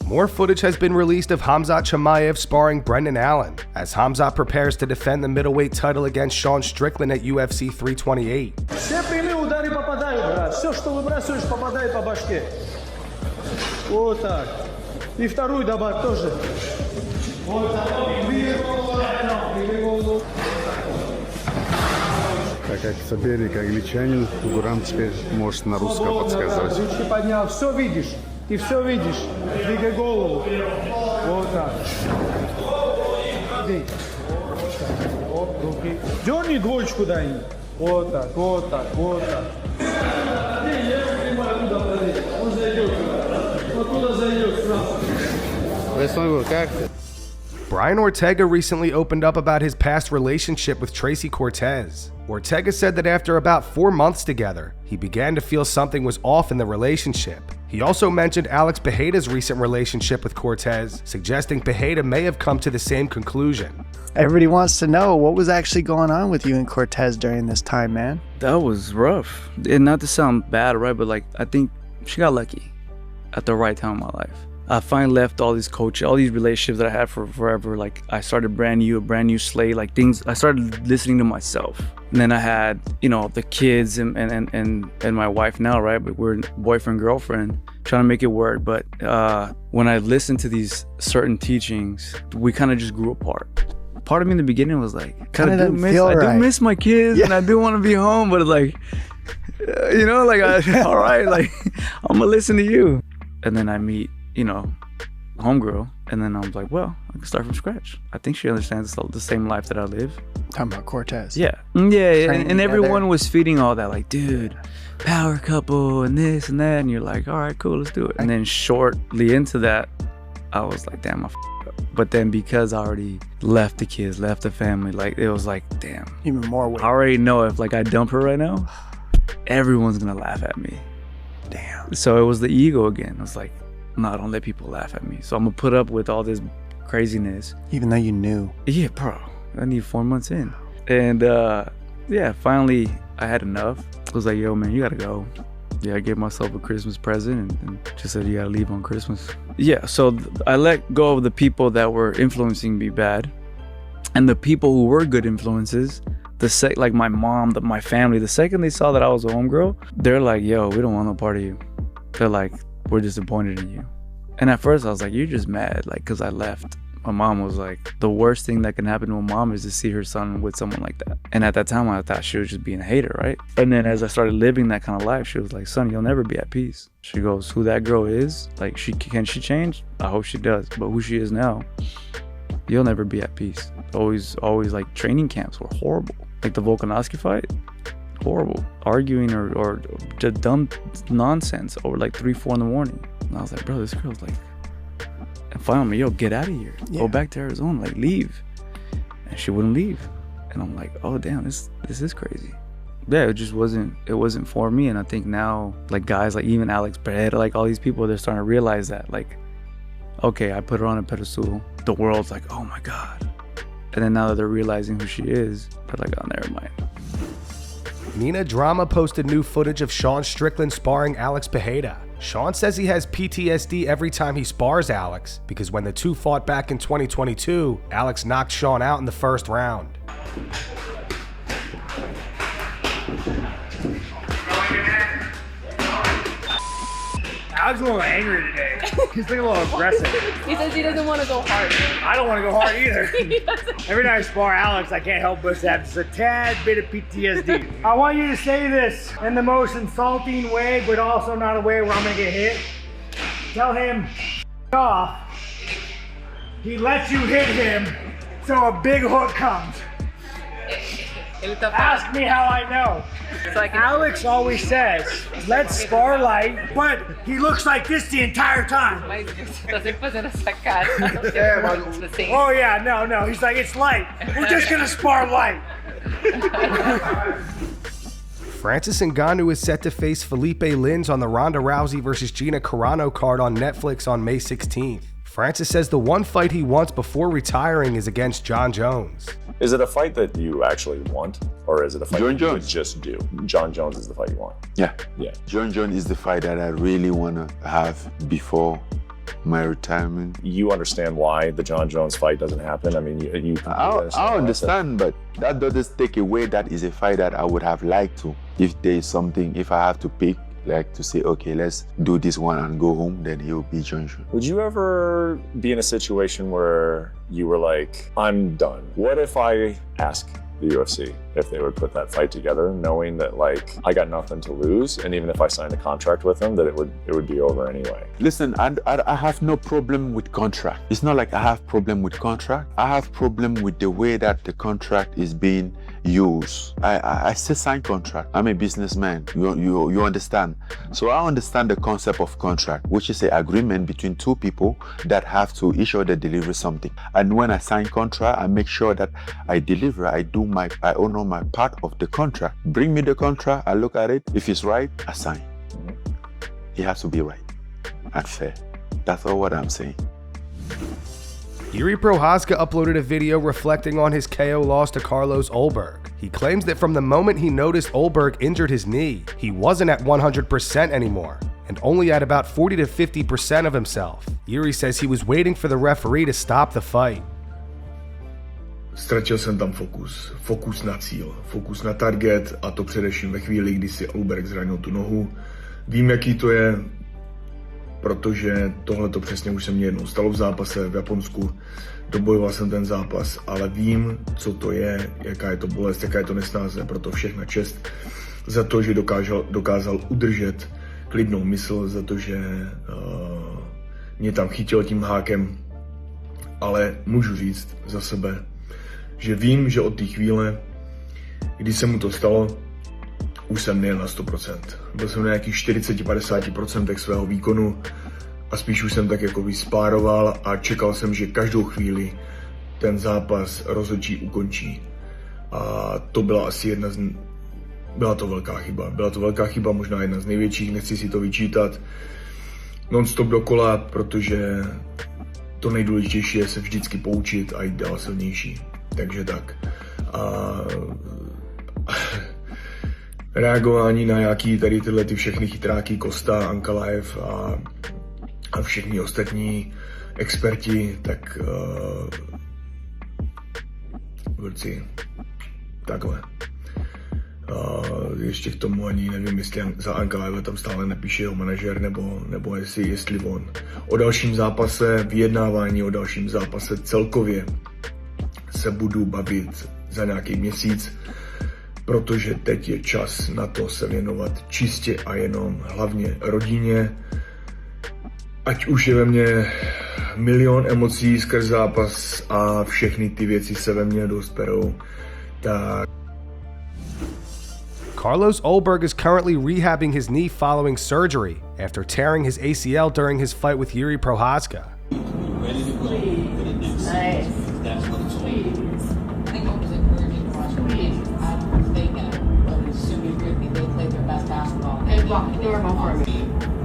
More footage has been released of Khamzat Chimaev sparring Brendan Allen, as Khamzat prepares to defend the middleweight title against Sean Strickland at UFC 328. Все прямые удары попадают, брат. Все, что выбрасываешь, попадает по башке. Вот так. И вторую добавь тоже. Вот так. Так как соперник англичанин, Гурам теперь может на русском подсказывать. Ручки поднял, все видишь. Ты все видишь. Двигай голову. Вот так. Вот, руки. Дерни двоечку дай им. Вот так, вот так, вот так. Я понимаю, куда пролезть. Он зайдет. Откуда зайдет сразу? Как? Brian Ortega recently opened up about his past relationship with Tracy Cortez. Ortega said that after about 4 months together, he began to feel something was off in the relationship. He also mentioned Alex Pereira's recent relationship with Cortez, suggesting Pereira may have come to the same conclusion. Everybody wants to know what was actually going on with you and Cortez during this time, man. That was rough. And not to sound bad, right? But like, I think she got lucky at the right time in my life. I finally left all these coaches, all these relationships that I had for forever. Like, I started a brand new slate, like things, I started listening to myself. And then I had, you know, the kids and my wife now, right? But we're boyfriend, girlfriend, trying to make it work. But when I listened to these certain teachings, we kind of just grew apart. Part of me in the beginning was like, I do miss my kids, and I do want to be home, but like, you know, like, all right, like, I'm gonna listen to you. And then I meet, you know, homegirl, and then I was like, well, I can start from scratch. I think she understands the same life that I live. Talking about Cortez. Yeah, and everyone was feeding all that, like, dude, power couple and this and that, and you're like, all right, cool, let's do it. And then shortly into that, I was like, damn, I f***ed up. But then because I already left the kids, left the family, like, it was like, damn. Even more weight. I already know if like I dump her right now, everyone's gonna laugh at me. Damn. So it was the ego again. I was like, no, don't let people laugh at me. So I'm gonna put up with all this craziness. Even though you knew. Yeah, bro. I need 4 months in. And yeah, finally I had enough. I was like, yo, man, you gotta go. Yeah, I gave myself a Christmas present and just said, you gotta leave on Christmas. Yeah, so I let go of the people that were influencing me bad. And the people who were good influences, like my mom, my family, the second they saw that I was a homegirl, they're like, yo, we don't want no part of you. They're like, we're disappointed in you. And at first I was like, you're just mad, like, because I left. My mom was like, the worst thing that can happen to a mom is to see her son with someone like that. And at that time I thought she was just being a hater, right? And then as I started living that kind of life, she was like, son, you'll never be at peace. She goes, who that girl is, like, can she change? I hope she does. But who she is now, you'll never be at peace. Always like, training camps were horrible. Like the Volkanovski fight, horrible. Arguing or just dumb nonsense over like 3-4 in the morning. And I was like, bro, this girl's like, and finally, yo, get out of here. Yeah. Go back to Arizona, like, leave. And she wouldn't leave. And I'm like, oh damn, this is crazy. Yeah, it wasn't for me. And I think now, like, guys like even Alex Pereira, like all these people, they're starting to realize that, like, okay, I put her on a pedestal. The world's like, oh my God. And then now that they're realizing who she is, they're like, oh, never mind. Nina Drama posted new footage of Sean Strickland sparring Alex Pereira. Sean says he has PTSD every time he spars Alex because when the two fought back in 2022, Alex knocked Sean out in the first round. Alex is a little angry today. He's looking a little aggressive. He says he doesn't want to go hard. I don't want to go hard either. Every time I spar Alex, I can't help but have just a tad bit of PTSD. I want you to say this in the most insulting way, but also not a way where I'm going to get hit. Tell him, off. He lets you hit him, so a big hook comes. Ask me how I know. So Alex always says, let's spar light, but he looks like this the entire time. Oh yeah, no, he's like, it's light. We're just gonna spar light. Francis Ngannou is set to face Felipe Lins on the Ronda Rousey versus Gina Carano card on Netflix on May 16th. Francis says the one fight he wants before retiring is against Jon Jones. Is it a fight that you actually want, or is it a fight Jon you Jones. would just do? Jon Jones is the fight you want. Yeah. Yeah. Jon Jones is the fight that I really want to have before my retirement. You understand why the Jon Jones fight doesn't happen? I mean, I understand, but that doesn't take away that is a fight that I would have liked to. If there is something, if I have to pick, like to say, okay, let's do this one and go home, then he'll be Jon Jones. Would you ever be in a situation where you were like, I'm done? What if I ask the UFC if they would put that fight together, knowing that like I got nothing to lose, and even if I signed a contract with them, that it would be over anyway? Listen, I have no problem with contract. It's not like I have problem with contract. I have problem with the way that the contract is being used. I still sign contract. I'm a businessman. You understand? So I understand the concept of contract, which is an agreement between two people that have to each other deliver something. And when I sign contract, I make sure that I deliver. I honor my part of the contract. Bring me the contract, I look at it. If it's right, I sign. It has to be right and fair. That's all what I'm saying. Jiri Prochazka uploaded a video reflecting on his KO loss to Carlos Ulberg. He claims that from the moment he noticed Ulberg injured his knee, he wasn't at 100% anymore, and only at about 40 to 50% of himself. Jiri says he was waiting for the referee to stop the fight. Ztratil jsem tam fokus na cíl, fokus na target, a to především ve chvíli, kdy si Ulberg zranil tu nohu. Vím, jaký to je, protože tohleto přesně už se mně jednou stalo v zápase v Japonsku. Dobojoval jsem ten zápas, ale vím, co to je, jaká je to bolest, jaká je to nesnáze, proto všechna čest za to, že dokázal udržet klidnou mysl, za to, že mě tam chytil tím hákem, ale můžu říct za sebe, že vím, že od té chvíle, kdy se mu to stalo, už jsem nejel na 100%. Byl jsem na nějakých 40-50% svého výkonu a spíš už jsem tak jako vyspároval a čekal jsem, že každou chvíli ten zápas rozhodčí ukončí. A to byla asi byla to velká chyba. Byla to velká chyba, možná jedna z největších, nechci si to vyčítat. Non-stop dokola, protože to nejdůležitější je se vždycky poučit a jít dál silnější. Takže tak. A reagování na nějaký tady tyhle ty všechny chytráky, Costa, Ankalaev a všichni ostatní experti, tak vlci, takhle. Ještě k tomu ani nevím, jestli za Ankalaeva tam stále napíše jeho manažer, nebo jestli on. O dalším zápase, vyjednávání o dalším zápase celkově se budu bavit za nějaký měsíc, protože teď je čas na to se věnovat čistě a jenom hlavně rodině. Ať už je ve mně milion emocí skrz zápas a všechny ty věci se ve mně dost perou, tak... Carlos Ulberg is currently rehabbing his knee following surgery after tearing his ACL during his fight with Jiri Prochazka.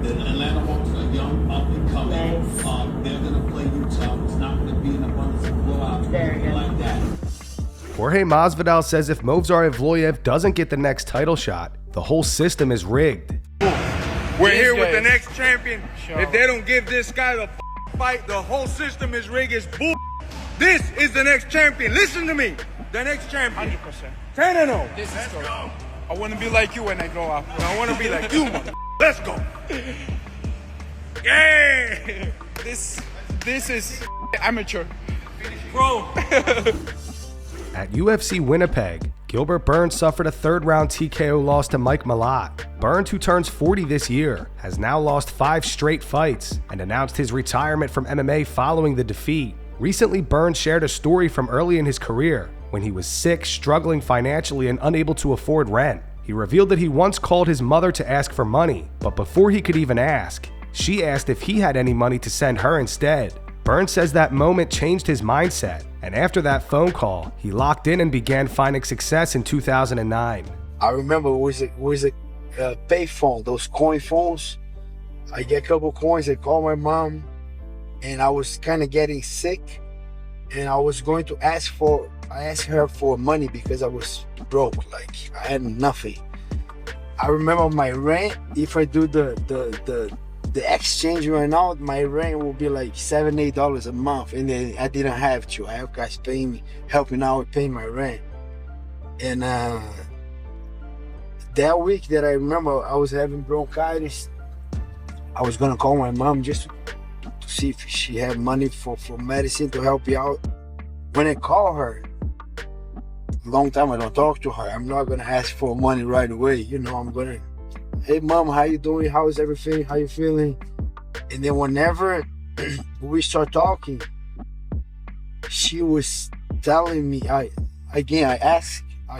Atlanta Hawks are young, up and coming. They're going to play Utah. It's not going to be an abundance of blowouts like that. Jorge Masvidal says if Movsar Evloev doesn't get the next title shot, the whole system is rigged. We're here with the next champion. If they don't give this guy the fight, the whole system is rigged. It's bull. This is the next champion. Listen to me. The next champion. 100%. 10-0. Let's go. I want to be like you when I grow up. I want to be like you, mother. Let's go. Yeah. This is amateur. Bro. At UFC Winnipeg, Gilbert Burns suffered a third-round TKO loss to Mike Malott. Burns, who turns 40 this year, has now lost 5 straight fights and announced his retirement from MMA following the defeat. Recently, Burns shared a story from early in his career when he was sick, struggling financially, and unable to afford rent. He revealed that he once called his mother to ask for money, but before he could even ask, she asked if he had any money to send her instead. Burns says that moment changed his mindset, and after that phone call, he locked in and began finding success in 2009. I remember it was a pay phone, those coin phones. I get a couple coins, I call my mom, and I was kind of getting sick, and I was going to I asked her for money because I was broke, like I had nothing. I remember my rent, if I do the the exchange right now, my rent will be like $7, $8 a month, and then I didn't have to. I have guys paying me, helping out with paying my rent. And that week that I remember I was having bronchitis, I was gonna call my mom just to see if she had money for medicine to help me out. When I call her, long time I don't talk to her, I'm not gonna ask for money right away. You know, I'm gonna, hey mom, how you doing? How is everything? How you feeling? And then whenever we start talking, she was telling me, I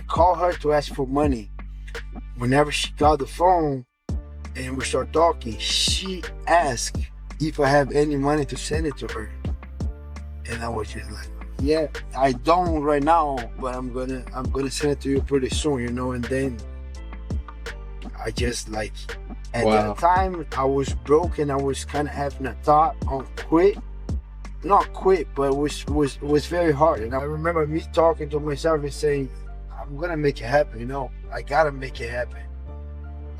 call her to ask for money. Whenever she got the phone and we start talking, she asked if I have any money to send it to her. And I was just like, yeah, I don't right now, but I'm gonna send it to you pretty soon, you know. And then I just like, at that time I was broke and I was kind of having a thought on quit. Not quit, but it was very hard. And I remember me talking to myself and saying, I'm gonna make it happen, you know. I gotta make it happen.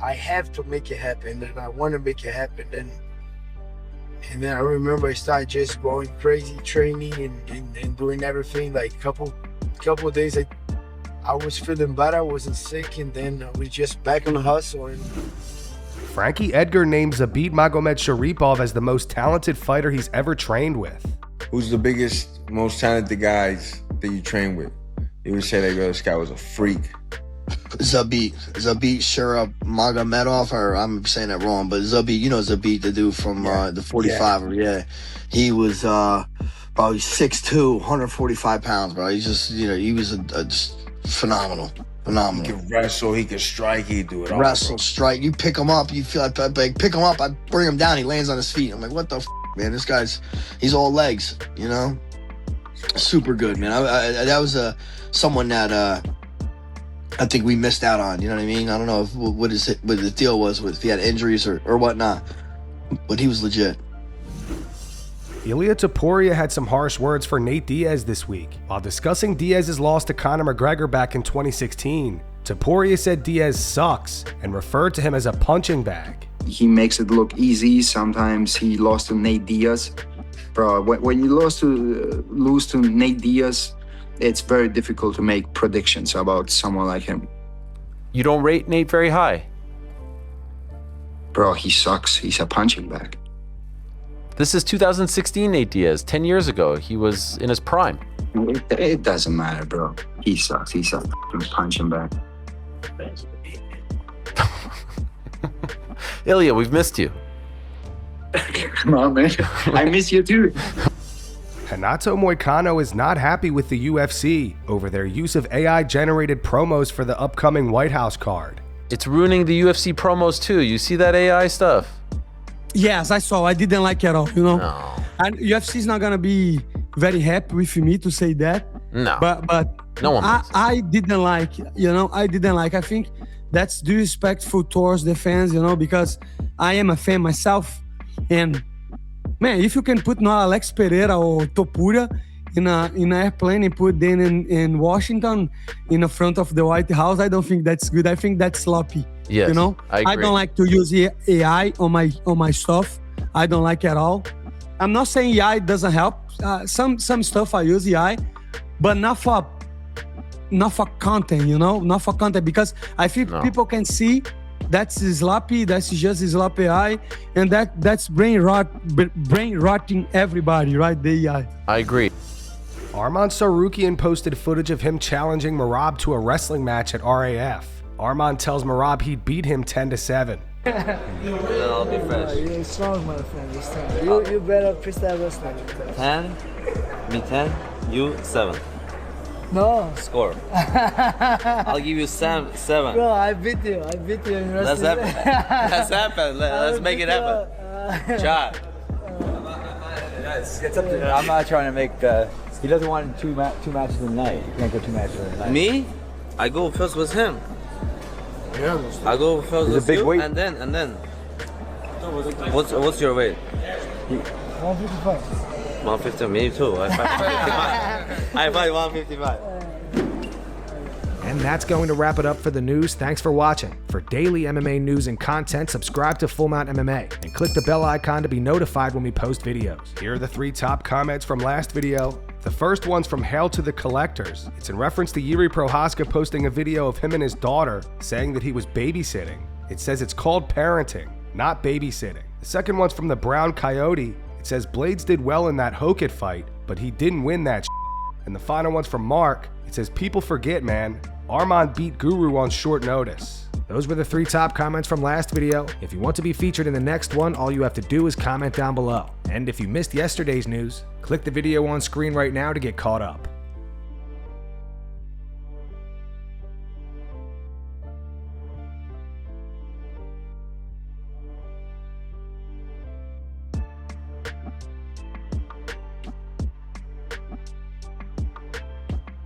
I have to make it happen, and I want to make it happen. And then I remember I started just going crazy, training and doing everything. Like couple of days, I was feeling better, I wasn't sick, and then I was just back on the hustle. And Frankie Edgar names Zabit Magomedsharipov as the most talented fighter he's ever trained with. Who's the biggest, most talented guys that you train with? You would say that this guy was a freak. Zabit Magomedov, or I'm saying that wrong, but Zabit, you know Zabit, the dude from the 45er, yeah. He was probably 6'2", 145 pounds, bro. He's just, you know, he was just phenomenal. He can wrestle, he can strike, he do it all. Wrestle, strike, you pick him up, you feel like pick him up, I bring him down, he lands on his feet. I'm like, what the man, this guy's, he's all legs, you know? Super good, man. That was someone that I think we missed out on, you know what I mean? I don't know what the deal was with if he had injuries or whatnot, but he was legit. Ilia Topuria had some harsh words for Nate Diaz this week. While discussing Diaz's loss to Conor McGregor back in 2016, Topuria said Diaz sucks and referred to him as a punching bag. He makes it look easy. Sometimes he lost to Nate Diaz. Bro, when you lose to Nate Diaz, it's very difficult to make predictions about someone like him. You don't rate Nate very high? Bro, he sucks. He's a punching bag. This is 2016 Nate Diaz, 10 years ago. He was in his prime. It doesn't matter, bro. He sucks. He's a punching bag. Ilia, we've missed you. Come on, man. I miss you too. Renato Moicano is not happy with the UFC over their use of AI-generated promos for the upcoming White House card. It's ruining the UFC promos too. You see that AI stuff? Yes, I saw. I didn't like it at all, you know? No. And UFC is not going to be very happy with me to say that. No. But no one I didn't like, you know, I didn't like. I think that's disrespectful towards the fans, you know, because I am a fan myself. And man, if you can put now Alex Pereira or Topuria in an airplane and put them in Washington in the front of the White House, I don't think that's good. I think that's sloppy. Yes, you know, I agree. I don't like to use AI on my stuff. I don't like it at all. I'm not saying AI doesn't help. Some stuff I use AI, but not for content. You know, not for content, because I think people can see that's sloppy. That's just sloppy AI, and that's brain rotting everybody, right? The AI. I agree. Arman Tsarukyan posted footage of him challenging Merab to a wrestling match at RAF. Arman tells Merab he'd beat him 10-7. I'll be fresh. You're strong, my friend. You're strong. You better freestyle wrestling. 10, me 10, you 7. No. Score. I'll give you 7. Bro, I beat you. I beat you in Let's wrestling. Let's happen. Let's make it happen. Shot. It's up to I'm not trying to make. He doesn't want two matches a night. You can't go 2 matches a night. Me? I go first with him. Yeah. I go first with big you, weight. and then. What's your weight? 155. 150. Me too. I fight 155. I fight 155. And that's going to wrap it up for the news. Thanks for watching. For daily MMA news and content, subscribe to Full Mount MMA and click the bell icon to be notified when we post videos. Here are the 3 top comments from last video. The first one's from Hail to the Collectors. It's in reference to Jiri Prochazka posting a video of him and his daughter saying that he was babysitting. It says it's called parenting, not babysitting. The second one's from the Brown Coyote. It says Blades did well in that Hokit fight, but he didn't win that shit. And the final one's from Mark. It says people forget, man. Arman beat Guru on short notice. Those were the 3 top comments from last video. If you want to be featured in the next one, all you have to do is comment down below. And if you missed yesterday's news, click the video on screen right now to get caught up.